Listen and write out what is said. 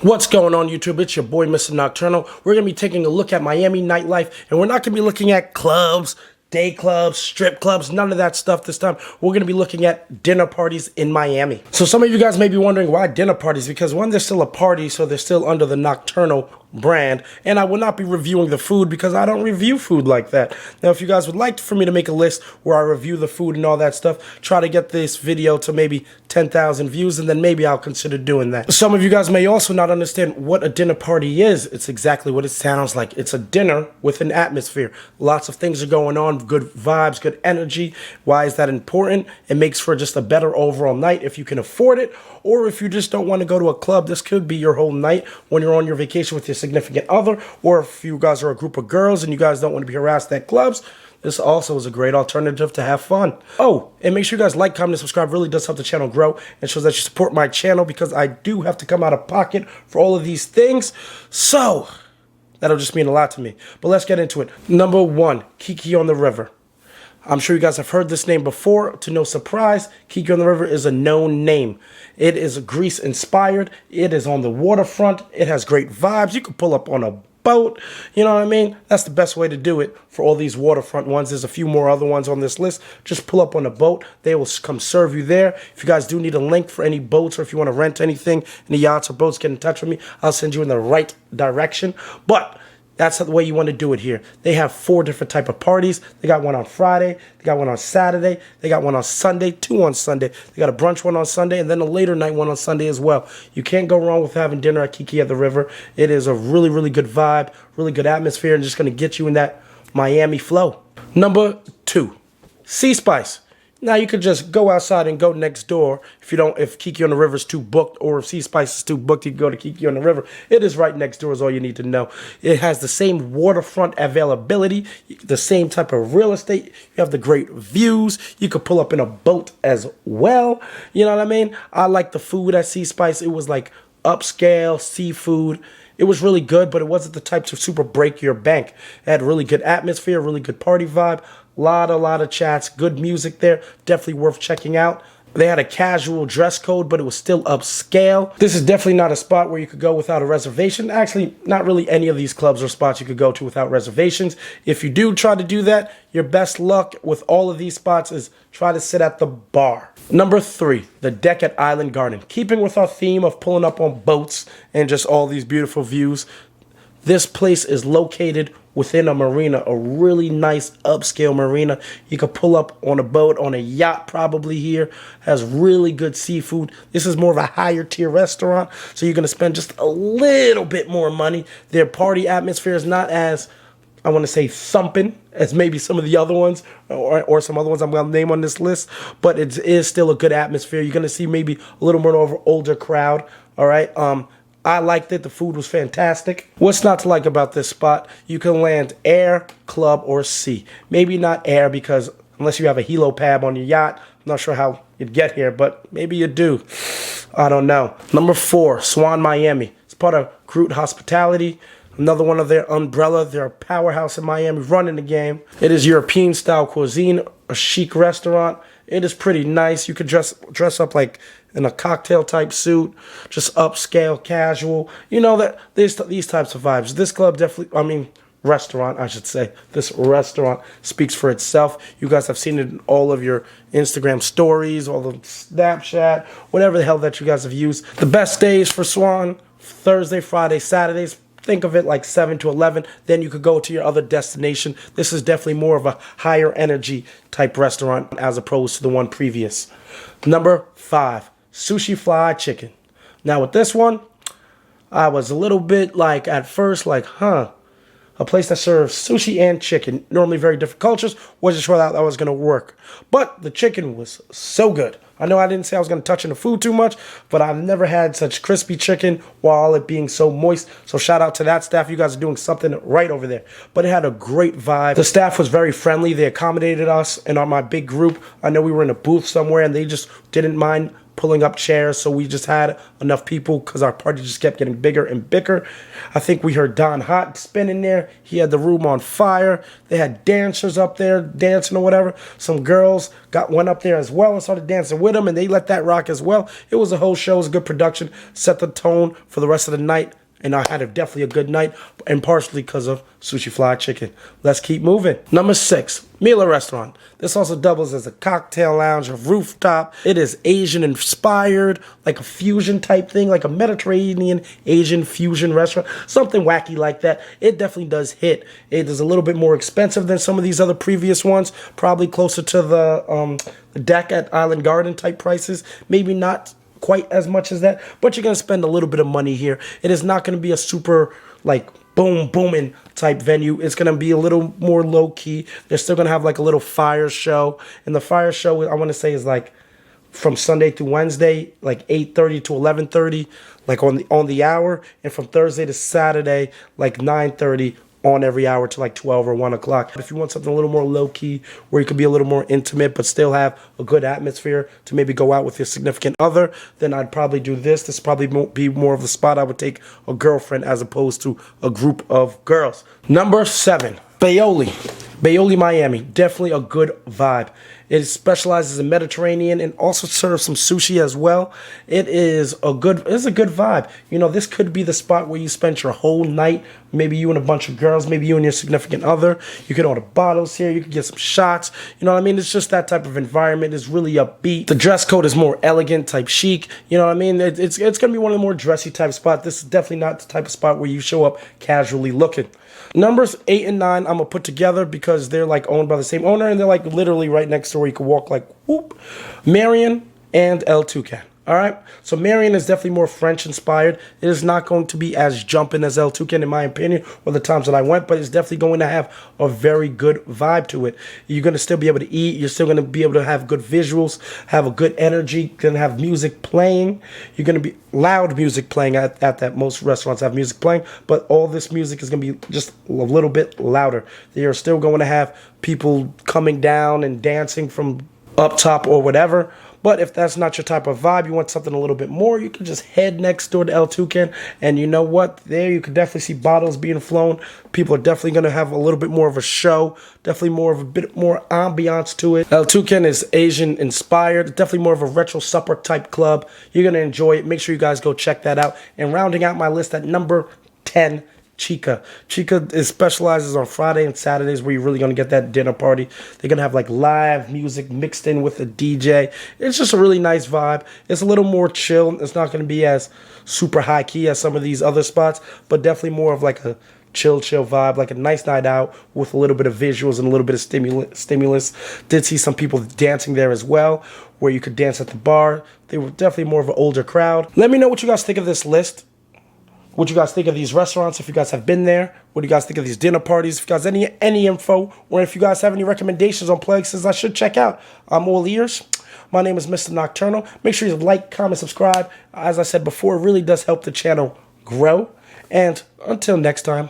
What's going on, YouTube? It's your boy, Mr. Nocturnal. We're going to be taking a look at Miami nightlife, and we're not going to be looking at clubs, day clubs, strip clubs, none of that stuff this time. We're going to be looking at dinner parties in Miami. So some of you guys may be wondering why dinner parties, because one, they're still a party, so they're still under the Nocturnal brand, and I will not be reviewing the food because I don't review food like that. Now, if you guys would like for me to make a list where I review the food and all that stuff, try to get this video to maybe 10,000 views, and then maybe I'll consider doing that. Some of you guys may also not understand what a dinner party is. It's exactly what it sounds like. It's a dinner with an atmosphere. Lots of things are going on, good vibes, good energy. Why is that important? It makes for just a better overall night if you can afford it, or if you just don't want to go to a club. This could be your whole night when you're on your vacation with your significant other, or if you guys are a group of girls and you guys don't want to be harassed at clubs. This also is a great alternative to have fun. Oh, and make sure you guys like, comment, and subscribe. It really does help the channel grow and shows that you support my channel, because I do have to come out of pocket for all of these things. So that'll just mean a lot to me. But let's get into it. Number one, Kiki on the River. I'm sure you guys have heard this name before. To no surprise, Kiki on the River is a known name. It is Greece inspired. It is on the waterfront. It has great vibes. You can pull up on a boat. You know what I mean? That's the best way to do it for all these waterfront ones. There's a few more other ones on this list. Just pull up on a boat. They will come serve you there. If you guys do need a link for any boats, or if you want to rent anything, any yachts or boats, get in touch with me. I'll send you in the right direction. But that's the way you want to do it here. They have 4 different type of parties. They got one on Friday. They got one on Saturday. They got one on Sunday, 2 on Sunday. They got a brunch one on Sunday, and then a later night one on Sunday as well. You can't go wrong with having dinner at Kiki at the River. It is a really, really good vibe, really good atmosphere, and just going to get you in that Miami flow. Number 2, Seaspice. Now, you could just go outside and go next door if Kiki on the River is too booked, or if Seaspice is too booked, you can go to Kiki on the River. It is right next door is all you need to know. It has the same waterfront availability, the same type of real estate. You have the great views. You could pull up in a boat as well. You know what I mean? I like the food at Seaspice. It was like upscale seafood. It was really good, but it wasn't the type to super break your bank. It had really good atmosphere, really good party vibe. A lot of chats, good music there. Definitely worth checking out. They had a casual dress code, but it was still upscale. This is definitely not a spot where you could go without a reservation. Actually, not really any of these clubs or spots you could go to without reservations. If you do try to do that, your best luck with all of these spots is try to sit at the bar. Number 3, the deck at Island Garden. Keeping with our theme of pulling up on boats and just all these beautiful views, this place is located within a marina, a really nice upscale marina. You could pull up on a boat, on a yacht probably here. Has really good seafood. This is more of a higher tier restaurant, so you're going to spend just a little bit more money. Their party atmosphere is not as, I want to say, thumping as maybe some of the other ones, or some other ones I'm going to name on this list, but it is still a good atmosphere. You're going to see maybe a little more of an older crowd, all right? I liked it. The food was fantastic. What's not to like about this spot? You can land air, club, or sea. Maybe not air, because unless you have a helipad on your yacht, I'm not sure how you'd get here, but maybe you do. I don't know. Number 4, Swan, Miami. It's part of Groot Hospitality. Another one of their umbrella. They're a powerhouse in Miami, running the game. It is European-style cuisine, a chic restaurant. It is pretty nice. You could dress up like in a cocktail type suit, just upscale, casual. You know, that these types of vibes. This club definitely, restaurant, I should say. This restaurant speaks for itself. You guys have seen it in all of your Instagram stories, all the Snapchat, whatever the hell that you guys have used. The best days for Swan, Thursday, Friday, Saturdays. Think of it like 7 to 11. Then you could go to your other destination. This is definitely more of a higher energy type restaurant as opposed to the one previous. Number 5, Sushi Fly Chicken. Now with this one, I was a little bit like, at first, like, a place that serves sushi and chicken. Normally very different cultures. Wasn't sure that was going to work. But the chicken was so good. I know I didn't say I was going to touch on the food too much, but I've never had such crispy chicken while it being so moist. So shout out to that staff. You guys are doing something right over there. But it had a great vibe. The staff was very friendly. They accommodated us and on my big group. I know we were in a booth somewhere, and they just didn't mind pulling up chairs, so we just had enough people because our party just kept getting bigger and bigger. I think we heard Don Hot spinning there. He had the room on fire. They had dancers up there dancing or whatever. Some girls went up there as well and started dancing with them, and they let that rock as well. It was a whole show. It was a good production. Set the tone for the rest of the night. And I had definitely a good night, and partially because of Sushi Fly Chicken. Let's keep moving. Number 6, Mila Restaurant. This also doubles as a cocktail lounge, a rooftop. It is Asian inspired, like a fusion type thing, like a Mediterranean Asian fusion restaurant, something wacky like that. It definitely does hit. It is a little bit more expensive than some of these other previous ones, probably closer to the deck at Island Garden type prices. Maybe not quite as much as that, but you're gonna spend a little bit of money here. It is not gonna be a super like booming type venue. It's gonna be a little more low key. They're still gonna have like a little fire show, and the fire show I want to say is like from Sunday through Wednesday, like 8:30 to 11:30, like on the hour, and from Thursday to Saturday, like 9:30 on every hour to like 12 or 1 o'clock. If you want something a little more low-key, where you could be a little more intimate but still have a good atmosphere to maybe go out with your significant other, then I'd probably do this. This probably won't be more of the spot I would take a girlfriend as opposed to a group of girls. Number 7, Bayoli, Miami. Definitely a good vibe. It specializes in Mediterranean and also serves some sushi as well. It's a good vibe. You know, this could be the spot where you spend your whole night. Maybe you and a bunch of girls, maybe you and your significant other. You could order bottles here. You could get some shots. You know what I mean? It's just that type of environment. It's really upbeat. The dress code is more elegant, type chic. You know what I mean? It's going to be one of the more dressy type spots. This is definitely not the type of spot where you show up casually looking. Numbers 8 and 9 I'm going to put together because they're like owned by the same owner, and they're like literally right next door. You can walk like whoop. Marion and El Tucan. All right, so Marion is definitely more French inspired. It is not going to be as jumping as El Tucan, in my opinion, or the times that I went, but it's definitely going to have a very good vibe to it. You're going to still be able to eat. You're still going to be able to have good visuals, have a good energy. You're going to have music playing. You're going to be loud music playing at that. Most restaurants have music playing, but all this music is going to be just a little bit louder. They are still going to have people coming down and dancing from up top or whatever. But if that's not your type of vibe, you want something a little bit more, you can just head next door to El Tucan. And you know what? There you can definitely see bottles being flown. People are definitely going to have a little bit more of a show. Definitely more of a bit more ambiance to it. El Tucan is Asian inspired. Definitely more of a retro supper type club. You're going to enjoy it. Make sure you guys go check that out. And rounding out my list at number 10, Chica. Chica specializes on Friday and Saturdays where you're really going to get that dinner party. They're going to have like live music mixed in with a DJ. It's just a really nice vibe. It's a little more chill. It's not going to be as super high key as some of these other spots, but definitely more of like a chill vibe, like a nice night out with a little bit of visuals and a little bit of stimulus. Did see some people dancing there as well, where you could dance at the bar. They were definitely more of an older crowd. Let me know what you guys think of this list. What you guys think of these restaurants, if you guys have been there. What do you guys think of these dinner parties? If you guys have any info, or if you guys have any recommendations on places I should check out, I'm all ears. My name is Mr. Nocturnal. Make sure you like, comment, subscribe. As I said before, it really does help the channel grow. And until next time.